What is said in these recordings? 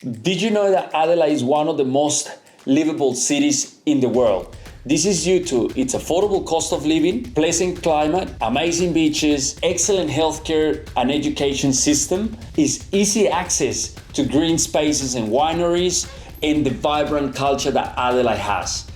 Did you know that Adelaide is one of the most livable cities in the world? This is due to its affordable cost of living, pleasant climate, amazing beaches, excellent healthcare and education system, its easy access to green spaces and wineries, and the vibrant culture that Adelaide has.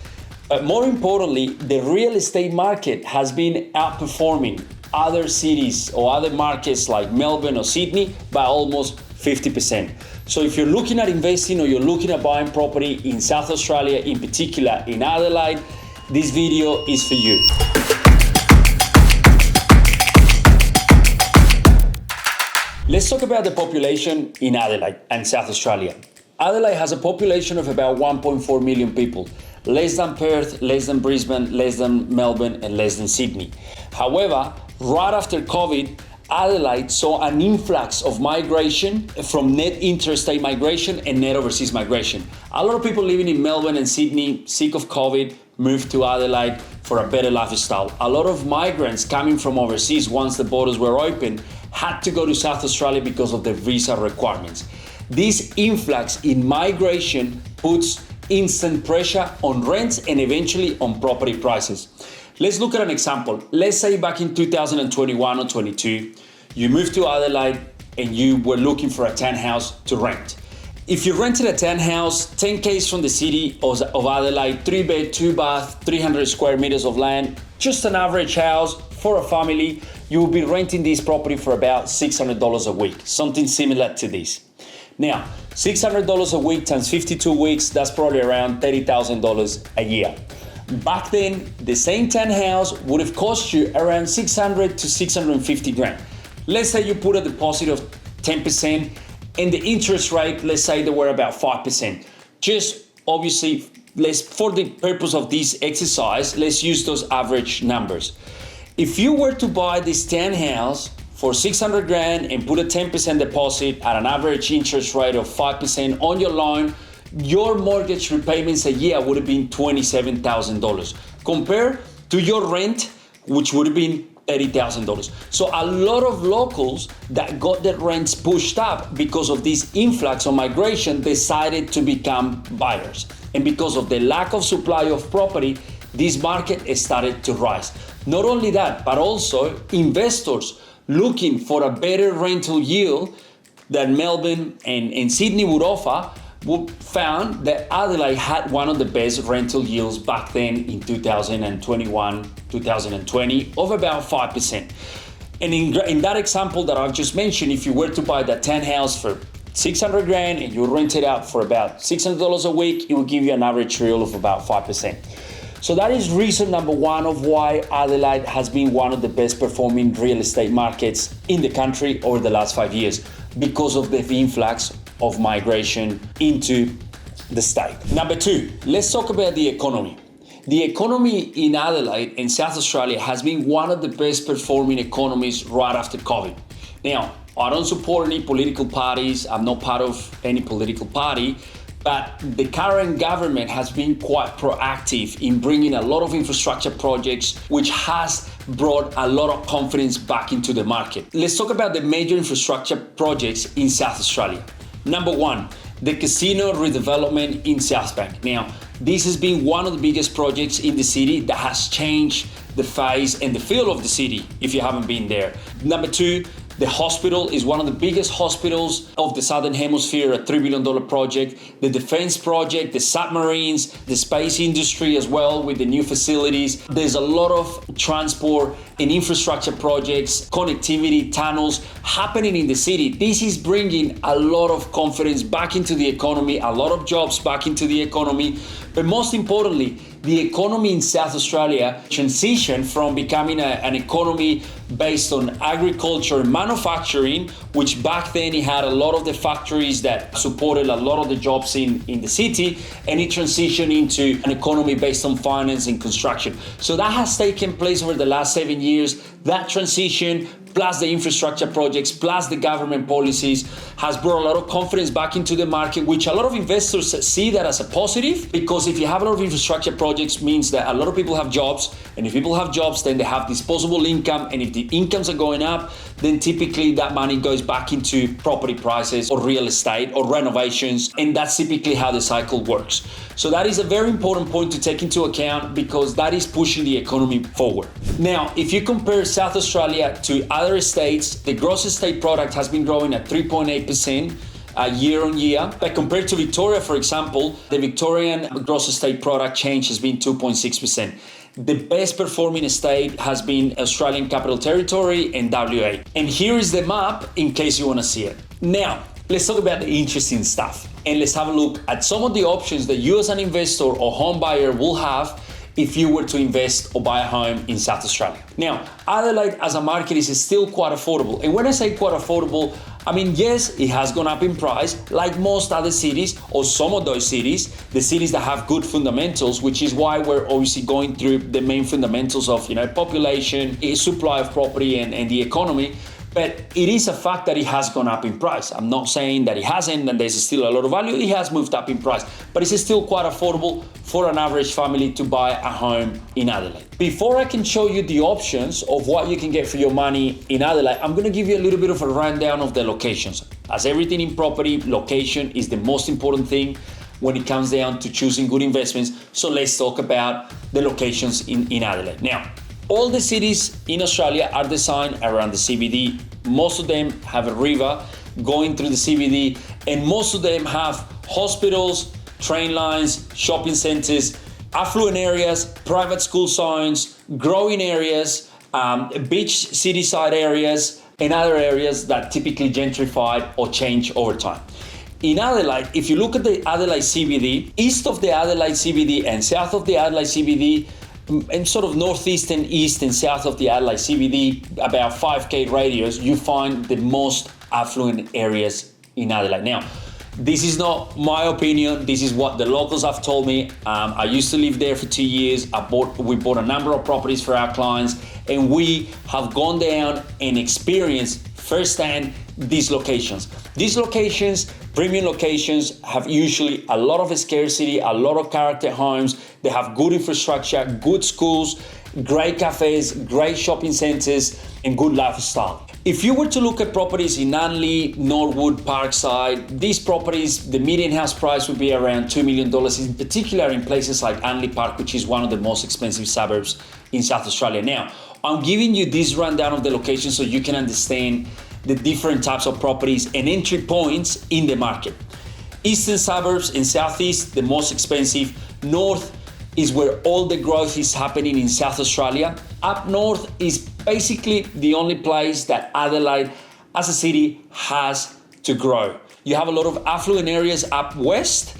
But more importantly, the real estate market has been outperforming other cities or other markets like Melbourne or Sydney by almost 50%. So if you're looking at investing or you're looking at buying property in South Australia, in particular in Adelaide, this video is for you. Let's talk about the population in Adelaide and South Australia. Adelaide has a population of about 1.4 million people, less than Perth, less than Brisbane, less than Melbourne, and less than Sydney. However, right after COVID, Adelaide saw an influx of migration from net interstate migration and net overseas migration. A lot of people living in Melbourne and Sydney, sick of COVID, moved to Adelaide for a better lifestyle. A lot of migrants coming from overseas once the borders were open had to go to South Australia because of the visa requirements. This influx in migration puts instant pressure on rents and eventually on property prices. Let's look at an example. Let's say back in 2021 or 22, you moved to Adelaide and you were looking for a townhouse to rent. If you rented a townhouse 10 k's from the city of Adelaide, 3 bed, 2 bath, 300 square meters of land, just an average house for a family, you will be renting this property for about $600 a week, something similar to this. Now, $600 a week times 52 weeks, that's probably around $30,000 a year. Back then, the same townhouse would have cost you around 600 to 650 grand. Let's say you put a deposit of 10% and the interest rate, let's say they were about 5%. Just obviously, for the purpose of this exercise, let's use those average numbers. If you were to buy this townhouse for 600 grand and put a 10% deposit at an average interest rate of 5% on your loan, your mortgage repayments a year would have been $27,000 compared to your rent, which would have been $30,000. So a lot of locals that got their rents pushed up because of this influx of migration decided to become buyers. And because of the lack of supply of property, this market started to rise. Not only that, but also investors looking for a better rental yield that Melbourne and Sydney would offer found that Adelaide had one of the best rental yields back then in 2021, 2020 of about 5%. And in that example that I've just mentioned, if you were to buy that townhouse for 600 grand and you rent it out for about $600 a week, it will give you an average yield of about 5%. So that is reason number one of why Adelaide has been one of the best performing real estate markets in the country over the last 5 years because of the influx of migration into the state. Number two, let's talk about the economy. The economy in Adelaide and South Australia has been one of the best performing economies right after COVID. Now, I don't support any political parties. I'm not part of any political party, but the current government has been quite proactive in bringing a lot of infrastructure projects, which has brought a lot of confidence back into the market. Let's talk about the major infrastructure projects in South Australia. Number one, the casino redevelopment in South Bank. Now, this has been one of the biggest projects in the city that has changed the face and the feel of the city if you haven't been there. Number two, the hospital is one of the biggest hospitals of the Southern Hemisphere, a $3 billion project. The defense project, the submarines, the space industry as well with the new facilities. There's a lot of transport and infrastructure projects, connectivity, tunnels happening in the city. This is bringing a lot of confidence back into the economy, a lot of jobs back into the economy. But most importantly, the economy in South Australia transitioned from becoming an economy based on agriculture and manufacturing, which back then it had a lot of the factories that supported a lot of the jobs in the city, and it transitioned into an economy based on finance and construction. So that has taken place over the last 7 years. That transition plus the infrastructure projects, plus the government policies has brought a lot of confidence back into the market, which a lot of investors see that as a positive, because if you have a lot of infrastructure projects means that a lot of people have jobs, and if people have jobs, then they have disposable income, and if the incomes are going up, then typically that money goes back into property prices or real estate or renovations, and that's typically how the cycle works. So that is a very important point to take into account, because that is pushing the economy forward. Now, if you compare South Australia to other states, the gross estate product has been growing at 3.8% year on year. But compared to Victoria, for example, the Victorian gross estate product change has been 2.6%. The best performing state has been Australian Capital Territory and WA. And here is the map in case you want to see it. Now, let's talk about the interesting stuff. And let's have a look at some of the options that you as an investor or home buyer will have if you were to invest or buy a home in South Australia. Now, Adelaide as a market is still quite affordable. And when I say quite affordable, I mean, yes, it has gone up in price like most other cities, or some of those cities, the cities that have good fundamentals, which is why we're obviously going through the main fundamentals of, population, supply of property and the economy. But it is a fact that it has gone up in price. I'm not saying that it hasn't and there's still a lot of value. It has moved up in price, but it's still quite affordable for an average family to buy a home in Adelaide. Before I can show you the options of what you can get for your money in Adelaide, I'm going to give you a little bit of a rundown of the locations. As everything in property, location is the most important thing when it comes down to choosing good investments. So let's talk about the locations in Adelaide. Now, all the cities in Australia are designed around the CBD. Most of them have a river going through the CBD, and most of them have hospitals, train lines, shopping centers, affluent areas, private school zones, growing areas, beach city side areas, and other areas that typically gentrified or change over time. In Adelaide, if you look at the Adelaide CBD, east of the Adelaide CBD and south of the Adelaide CBD, and sort of northeast and east and south of the Adelaide CBD, about 5K radius, you find the most affluent areas in Adelaide. Now, this is not my opinion. This is what the locals have told me. I used to live there for 2 years. We bought a number of properties for our clients, and we have gone down and experienced firsthand these locations. These locations, premium locations, have usually a lot of scarcity, a lot of character homes. They have good infrastructure, good schools, great cafes, great shopping centers, and good lifestyle. If you were to look at properties in Unley, Norwood, Parkside, these properties, the median house price would be around $2 million, in particular in places like Unley Park, which is one of the most expensive suburbs in South Australia. Now, I'm giving you this rundown of the location so you can understand the different types of properties and entry points in the market. Eastern suburbs and southeast, the most expensive. North is where all the growth is happening in South Australia. Up north is basically the only place that Adelaide as a city has to grow. You have a lot of affluent areas up west.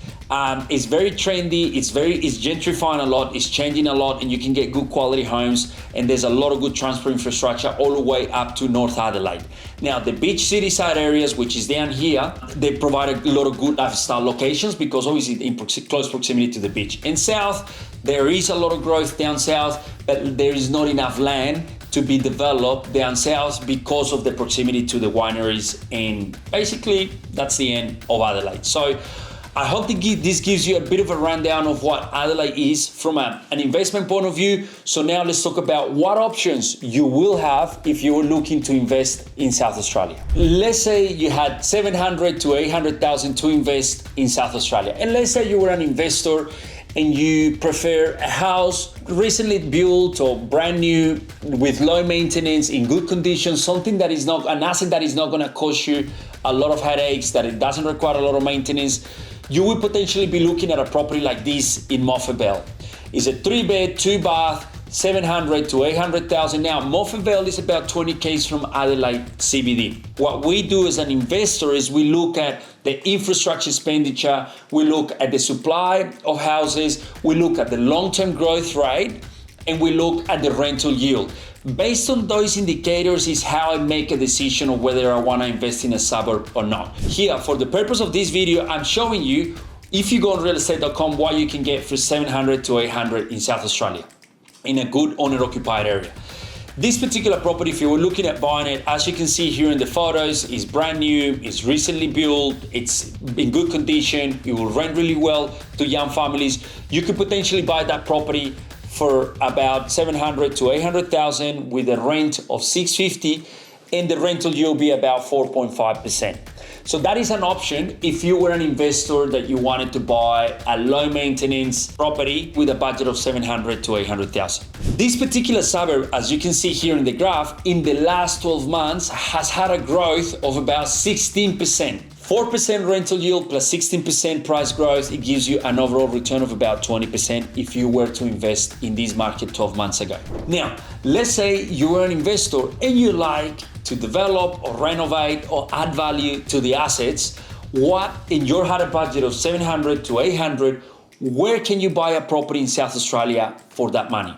It's very trendy, it's gentrifying a lot, it's changing a lot, and you can get good quality homes, and there's a lot of good transport infrastructure all the way up to North Adelaide. Now, the beach city side areas, which is down here, they provide a lot of good lifestyle locations because obviously in close proximity to the beach. In south, there is a lot of growth down south, but there is not enough land to be developed down south because of the proximity to the wineries, and basically that's the end of Adelaide. So I hope this gives you a bit of a rundown of what Adelaide is from an investment point of view. So now let's talk about what options you will have if you're looking to invest in South Australia. Let's say you had $700,000 to $800,000 to invest in South Australia. And let's say you were an investor and you prefer a house recently built or brand new with low maintenance, in good condition, something that is not an asset that is not going to cost you a lot of headaches, that it doesn't require a lot of maintenance. You would potentially be looking at a property like this in Moffat Vale. It's a 3-bed, 2-bath, $700,000 to $800,000. Now, Moffat Vale is about 20 km from Adelaide CBD. What we do as an investor is we look at the infrastructure expenditure, we look at the supply of houses, we look at the long-term growth rate, and we look at the rental yield. Based on those indicators is how I make a decision of whether I want to invest in a suburb or not. Here, for the purpose of this video, I'm showing you, if you go on realestate.com, what you can get for $700,000 to $800,000 in South Australia, in a good owner-occupied area. This particular property, if you were looking at buying it, as you can see here in the photos, is brand new, it's recently built, it's in good condition, it will rent really well to young families. You could potentially buy that property for about 700 to 800,000 with a rent of 650, and the rental yield be about 4.5%. So that is an option if you were an investor that you wanted to buy a low maintenance property with a budget of 700 to 800,000. This particular suburb, as you can see here in the graph, in the last 12 months has had a growth of about 16%. 4% rental yield plus 16% price growth, it gives you an overall return of about 20% if you were to invest in this market 12 months ago. Now, let's say you were an investor and you like to develop or renovate or add value to the assets. And you had a budget of 700 to 800, where can you buy a property in South Australia for that money?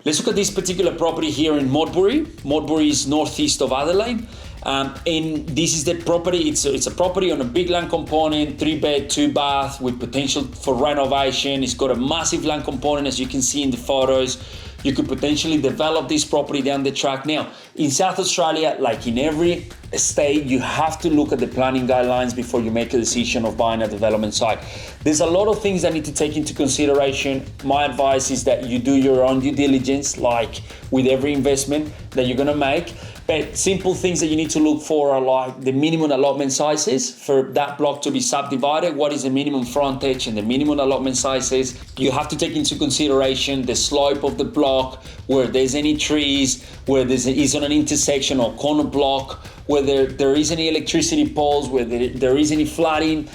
Let's look at this particular property here in Modbury. Modbury is northeast of Adelaide. And this is the property. It's a property on a big land component, 3-bed, 2-bath with potential for renovation. It's got a massive land component, as you can see in the photos. You could potentially develop this property down the track. Now, in South Australia, like in every state, you have to look at the planning guidelines before you make a decision of buying a development site. There's a lot of things that need to take into consideration. My advice is that you do your own due diligence, like with every investment that you're gonna make. But simple things that you need to look for are like the minimum allotment sizes for that block to be subdivided. What is the minimum frontage and the minimum allotment sizes? You have to take into consideration the slope of the block, where there's any trees, where is on an intersection or corner block, whether there is any electricity poles, whether there is any flooding,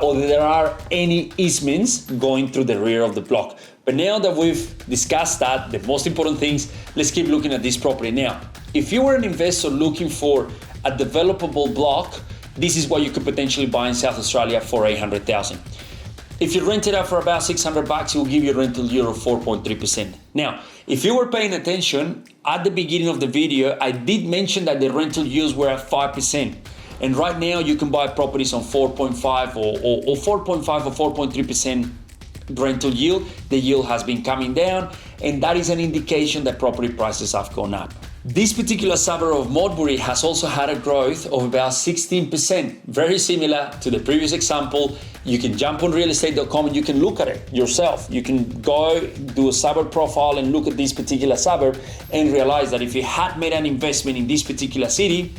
or there are any easements going through the rear of the block. But now that we've discussed that, the most important things, let's keep looking at this property. Now, if you were an investor looking for a developable block, this is what you could potentially buy in South Australia for 800,000. If you rent it out for about $600, it will give you a rental yield of 4.3%. Now, if you were paying attention, at the beginning of the video, I did mention that the rental yields were at 5%. And right now you can buy properties on 4.5 or 4.5 or 4.3% rental yield. The yield has been coming down, and that is an indication that property prices have gone up. This particular suburb of Modbury has also had a growth of about 16%, very similar to the previous example. You can jump on realestate.com and you can look at it yourself. You can go do a suburb profile and look at this particular suburb and realize that if you had made an investment in this particular city,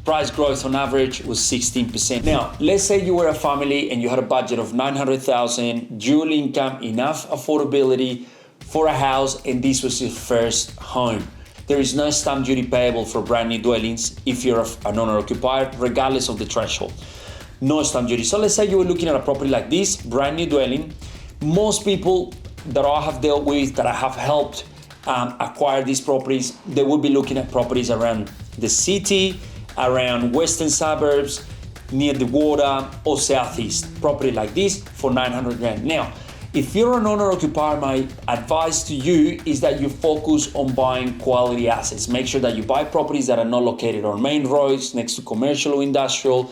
price growth on average was 16%. Now, let's say you were a family and you had a budget of 900,000, dual income, enough affordability for a house, and this was your first home. There is no stamp duty payable for brand new dwellings if you're an owner-occupier, regardless of the threshold. No stamp duty. So let's say you were looking at a property like this, brand new dwelling. Most people that I have dealt with, that I have helped acquire these properties, they would be looking at properties around the city, around western suburbs, near the water, or southeast. Property like this for 900 grand. Now, if you're an owner-occupier, my advice to you is that you focus on buying quality assets. Make sure that you buy properties that are not located on main roads, next to commercial or industrial,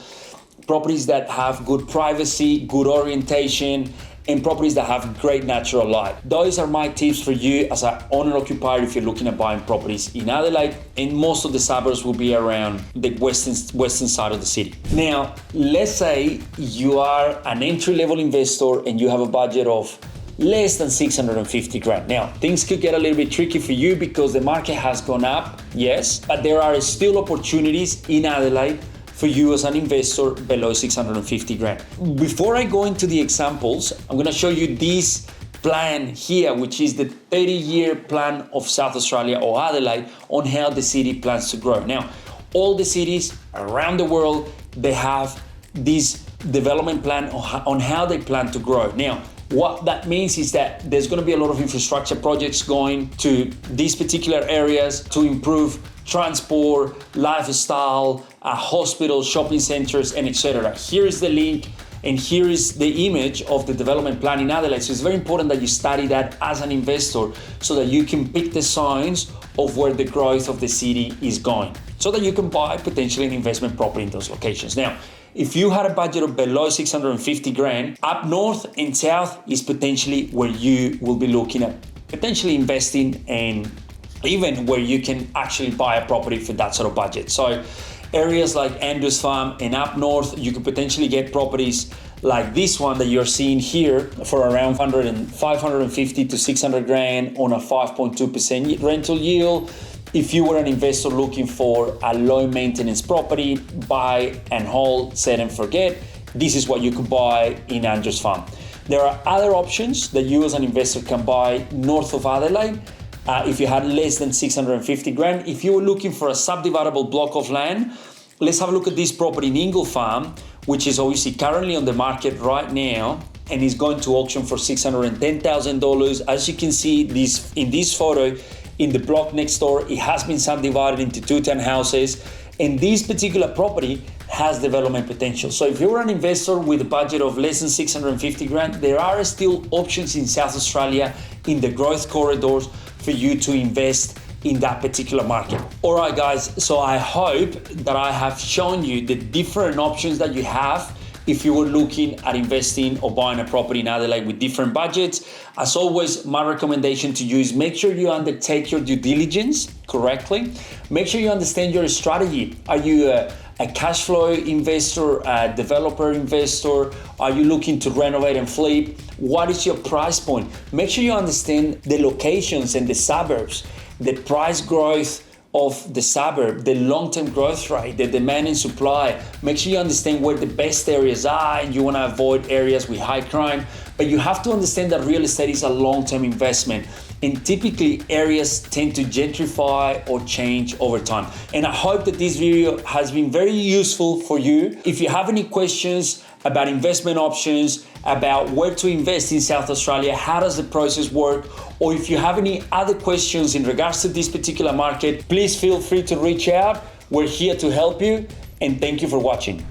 properties that have good privacy, good orientation, and properties that have great natural light. Those are my tips for you as an owner-occupier if you're looking at buying properties in Adelaide, and most of the suburbs will be around the western side of the city. Now, let's say you are an entry-level investor and you have a budget of less than 650 grand. Now, things could get a little bit tricky for you because the market has gone up, yes, but there are still opportunities in Adelaide for you as an investor below 650 grand. Before I go into the examples, I'm gonna show you this plan here, which is the 30-year plan of South Australia or Adelaide on how the city plans to grow. Now, all the cities around the world, they have this development plan on how they plan to grow. Now, what that means is that there's gonna be a lot of infrastructure projects going to these particular areas to improve transport, lifestyle, hospitals, shopping centers, and etc. Here is the link, and here is the image of the development plan in Adelaide. So it's very important that you study that as an investor so that you can pick the signs of where the growth of the city is going, so that you can buy potentially an investment property in those locations. Now, if you had a budget of below 650 grand, up north and south is potentially where you will be looking at potentially investing and even where you can actually buy a property for that sort of budget. So areas like Andrews Farm and up north, you could potentially get properties like this one that you're seeing here for around 550 to 600 grand on a 5.2% rental yield. If you were an investor looking for a low maintenance property, buy and hold, set and forget, this is what you could buy in Andrews Farm. There are other options that you as an investor can buy north of Adelaide. If you had less than 650 grand, if you were looking for a subdividable block of land, let's have a look at this property in Ingle Farm, which is obviously currently on the market right now and is going to auction for $610,000. As you can see this in this photo, in the block next door, it has been subdivided into 2 townhouses, and this particular property has development potential. So if you're an investor with a budget of less than 650 grand, there are still options in South Australia in the growth corridors for you to invest in that particular market. All right, guys, so I hope that I have shown you the different options that you have if you were looking at investing or buying a property in Adelaide with different budgets. As always, my recommendation to you is make sure you undertake your due diligence correctly. Make sure you understand your strategy. Are you a cash flow investor, a developer investor? Are you looking to renovate and flip? What is your price point? Make sure you understand the locations and the suburbs, the price growth of the suburb, the long-term growth rate, the demand and supply. Make sure you understand where the best areas are, and you want to avoid areas with high crime. But you have to understand that real estate is a long-term investment, and typically areas tend to gentrify or change over time. And I hope that this video has been very useful for you. If you have any questions about investment options, about where to invest in South Australia, how does the process work, or if you have any other questions in regards to this particular market, please feel free to reach out. We're here to help you, and thank you for watching.